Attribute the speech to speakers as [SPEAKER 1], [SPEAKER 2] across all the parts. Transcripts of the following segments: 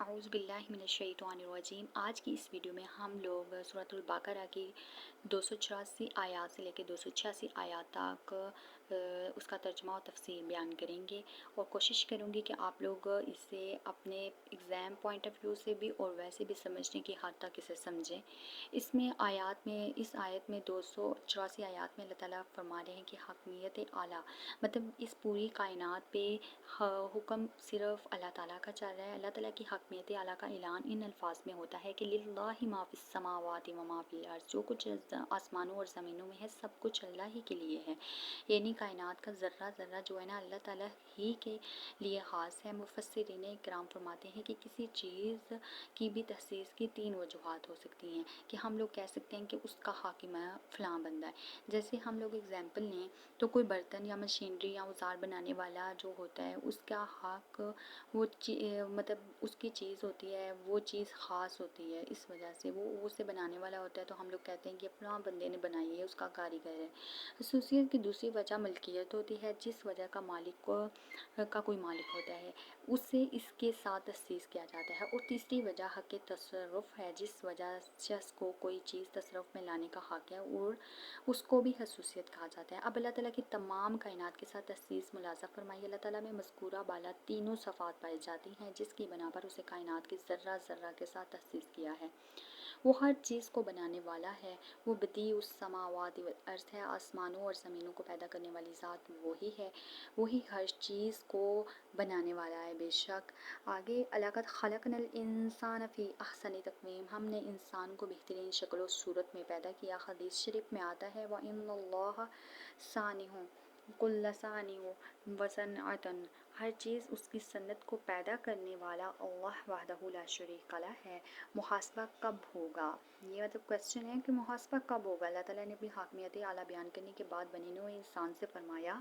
[SPEAKER 1] اعوذ باللہ من الشیطان الرجیم۔ آج کی اس ویڈیو میں ہم لوگ سورۃ البقرہ کی 284 آیات سے لے کے 286 آیات تک اس کا ترجمہ و تفسیر بیان کریں گے، اور کوشش کروں گی کہ آپ لوگ اسے اپنے ایگزام پوائنٹ آف ویو سے بھی اور ویسے بھی سمجھنے کی حد تک اسے سمجھیں۔ اس آیت میں 284 آیات میں اللہ تعالیٰ فرما رہے ہیں کہ حاکمیت اعلیٰ، مطلب اس پوری کائنات پہ حکم صرف اللہ تعالیٰ کا چل رہا ہے۔ اللہ تعالیٰ کی حاکمیت اعلیٰ کا اعلان ان الفاظ میں ہوتا ہے کہ للہ ما فی السماوات و ما فی الارض، جو کچھ آسمانوں اور زمینوں میں ہے سب کچھ اللہ ہی کے لیے ہے، یعنی کائنات کا ذرہ ذرہ جو ہے نا اللہ تعالیٰ ہی کے لیے خاص ہے۔ مفسرین کرام فرماتے ہیں کہ کسی چیز کی بھی تخصیص کی 3 وجوہات ہو سکتی ہیں، کہ ہم لوگ کہہ سکتے ہیں کہ اس کا حاکم ہے فلاں بندہ ہے۔ جیسے ہم لوگ اگزامپل لیں تو کوئی برتن یا مشینری یا اوزار بنانے والا جو ہوتا ہے اس کا حق وہ مطلب اس کی چیز ہوتی ہے، وہ چیز خاص ہوتی ہے، اس وجہ سے وہ اسے بنانے والا ہوتا ہے، تو ہم لوگ کہتے ہیں کہ فلاں بندے نے بنائی ہے، اس کا کاریگر ہے۔ خصوصیت کی دوسری وجہ ملکیت ہوتی ہے، جس وجہ کا مالک کا کوئی مالک ہوتا ہے اسے اس کے ساتھ تخصیص کیا جاتا ہے۔ اور تیسری وجہ حق تصرف ہے، جس وجہ شخص کو کوئی چیز تصرف میں لانے کا حق ہے اور اس کو بھی خصوصیت کہا جاتا ہے۔ اب اللہ تعالیٰ کی تمام کائنات کے ساتھ تخصیص ملازہ فرمائی۔ اللہ تعالیٰ میں مذکورہ بالا تینوں صفات پائی جاتی ہیں، جس کی بنا پر اسے کائنات کی ذرہ ذرہ کے ساتھ تخصیص کیا ہے۔ وہ ہر چیز کو بنانے والا ہے، وہ بدیع السماوات والارض ہے، آسمانوں اور زمینوں کو پیدا کرنے والی ذات وہی ہے، وہی ہر چیز کو بنانے والا ہے۔ بے شک آگے لقد خلقنا الانسان فی احسن تقویم، ہم نے انسان کو بہترین شکل و صورت میں پیدا کیا۔ حدیث شریف میں آتا ہے وَإِنَّ اللَّهَ صَانِعُ كُلَّ صَانِعٍ وَصَنْعَةٍ، ہر چیز اس کی صنعت کو پیدا کرنے والا اللہ وحدہ لا شریک لہ ہے۔ محاسبہ کب ہوگا؟ یہ مطلب کویسچن ہے کہ محاسبہ کب ہوگا۔ اللہ تعالیٰ نے اپنی حاکمیت اعلیٰ بیان کرنے کے بعد بنی نوع انسان سے فرمایا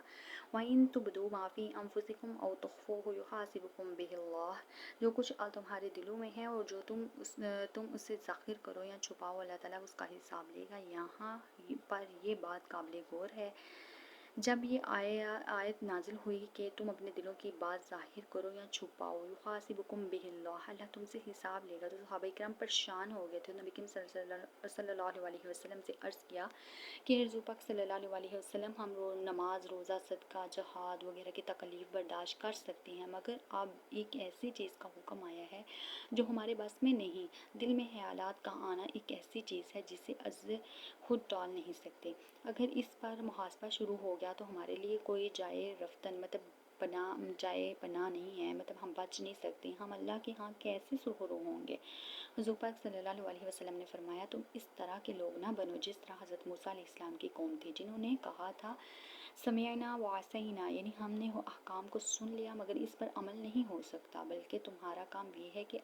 [SPEAKER 1] وَإِن تُبْدُوا مَا فِي أَنفُسِكُمْ أَوْ تُخْفُوهُ يُحَاسِبْكُم بِهِ اللَّهُ، جو کچھ تمہارے دلوں میں ہے اور جو تم اسے ظاہر کرو یا چھپاؤ، اللہ تعالیٰ اس کا حساب لے گا۔ یہاں پر یہ بات قابل غور ہے، جب یہ آیت نازل ہوئی کہ تم اپنے دلوں کی بات ظاہر کرو یا چھپاؤ، یحاسبکم بہ اللہ، اللہ تم سے حساب لے گا، تو صحابہ کرام پریشان ہو گئے تھے۔ نبی کریم صلی اللہ علیہ وسلم سے عرض کیا کہ حضور پاک صلی اللہ علیہ وسلم ہم نماز، روزہ، صدقہ، جہاد وغیرہ کی تکلیف برداشت کر سکتے ہیں، مگر اب ایک ایسی چیز کا حکم آیا ہے جو ہمارے بس میں نہیں۔ دل میں خیالات کا آنا ایک ایسی چیز ہے جسے عجز خود ٹال نہیں سکتے۔ اگر اس پر محاسبہ شروع ہو گیا تو ہمارے لیے کوئی جائے رفتن مطلب پناہ نہیں ہے، مطلب ہم بچ نہیں سکتے، ہم اللہ کے ہاں کیسے سرخرو ہوں گے۔ حضور پاک صلی اللہ علیہ وسلم نے فرمایا تم اس طرح کے لوگ نہ بنو جس طرح حضرت موسیٰ علیہ السلام کی قوم تھی، جنہوں نے کہا تھا سمعنا وعصینا، یعنی ہم نے احکام کو سن لیا مگر اس پر عمل نہیں ہو سکتا، بلکہ تمہارا کام یہ ہے کہ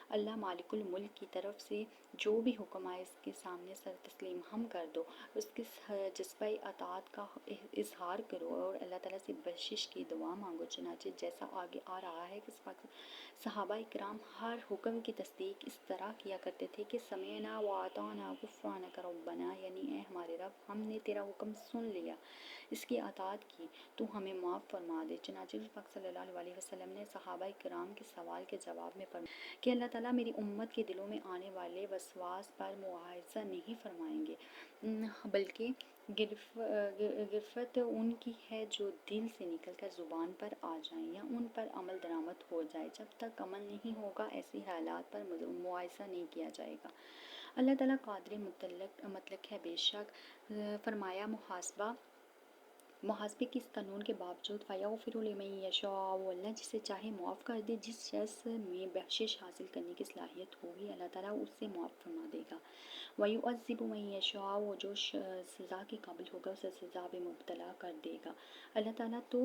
[SPEAKER 1] اللہ مالک الملک کی طرف سے جو بھی حکم آئے اس کے سامنے سر تسلیم ہم کر دو، اس کے جذبہ اطاعت کا اظہار کرو اور اللہ تعالیٰ سے بخشش کی دعا مانگو۔ چنانچہ جیسا آگے آ رہا ہے کہ صحابہ کرام ہر حکم کی تصدیق اس طرح کیا کرتے تھے کہ سمعنا واطعنا غفرانک ربنا، یعنی اے ہمارے رب ہم نے تیرا حکم سن لیا، اس کی اطاعت کی، تو ہمیں معاف فرما دے۔ چنانچہ حضور پاک صلی اللہ علیہ وسلم نے صحابہ کرام کے سوال کے جواب میں فرمایا کہ اللہ تعالیٰ میری امت کے دلوں میں آنے والے وسواس پر مواخذہ نہیں فرمائیں گے، بلکہ گرفت ان کی ہے جو دل سے نکل کر زبان پر آ جائیں یا ان پر عمل درآمد ہو جائے۔ جب تک عمل نہیں ہوگا ایسی حالات پر مواخذہ نہیں کیا جائے گا۔ اللہ تعالیٰ قادر مطلق ہے۔ بے شک فرمایا محاسبے کے اس قانون کے باوجود فَيَغْفِرُ لِمَن يَشَاءُ، وہ اللہ جسے چاہے معاف کر دے، جس شخص میں بخشش حاصل کرنے کی صلاحیت ہوگی اللہ تعالیٰ اس سے معاف فرما دے گا۔ وَيُعَذِّبُ مَن يَشَاءُ، وہ جو سزا کے قابل ہوگا اسے سزا میں مبتلا کر دے گا۔ اللہ تعالیٰ تو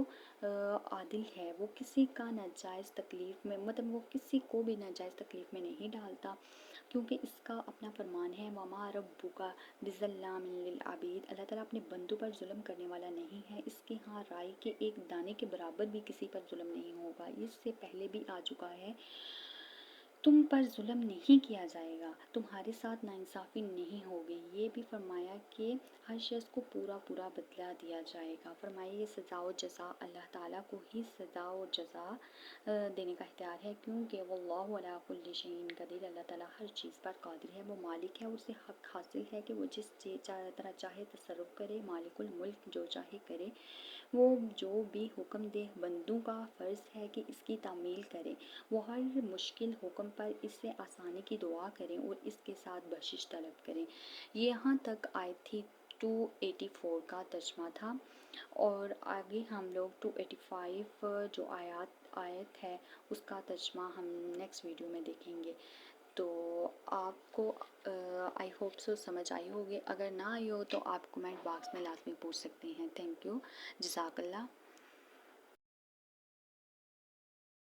[SPEAKER 1] عادل ہے، وہ کسی کا ناجائز تکلیف میں مطلب وہ کسی کو بھی ناجائز تکلیف میں نہیں ڈالتا، کیونکہ اس کا اپنا فرمان ہے وَمَا رَبُّكَ بِظَلَّامٍ لِّلْعَبِيدِ، اللہ تعالیٰ اپنے بندوں پر ظلم کرنے والا نہیں ہے، اس کے ہاں رائی کے ایک دانے کے برابر بھی کسی پر ظلم نہیں ہوگا۔ اس سے پہلے بھی آ چکا ہے تم پر ظلم نہیں کیا جائے گا، تمہارے ساتھ ناانصافی نہیں ہوگی۔ یہ بھی فرمایا کہ ہر شخص کو پورا پورا بدلہ دیا جائے گا۔ فرمایا یہ سزا و جزا اللہ تعالیٰ کو ہی سزا و جزا دینے کا اختیار ہے، کیونکہ واللہ علی کل شیء قدیر، اللہ تعالیٰ ہر چیز پر قادر ہے، وہ مالک ہے، اسے حق حاصل ہے کہ وہ جس طرح چاہے تصرف کرے، مالک الملک جو چاہے کرے، وہ جو بھی حکم دے بندوں کا فرض ہے کہ اس کی تعمیل کرے، وہ ہر مشکل حکم پر اس سے آسانی کی دعا کریں اور اس کے ساتھ بخشش طلب کریں۔ یہاں تک آیت تھی 284 کا ترجمہ تھا، اور آگے ہم لوگ 285 جو آیت ہے اس کا ترجمہ ہم نیکسٹ ویڈیو میں دیکھیں گے۔ تو آپ کو آئی ہوپ سو سمجھ آئی ہوگی، اگر نہ آئی ہو تو آپ کمنٹ باکس میں لازمی پوچھ سکتے ہیں۔ تھینک یو، جزاک اللہ۔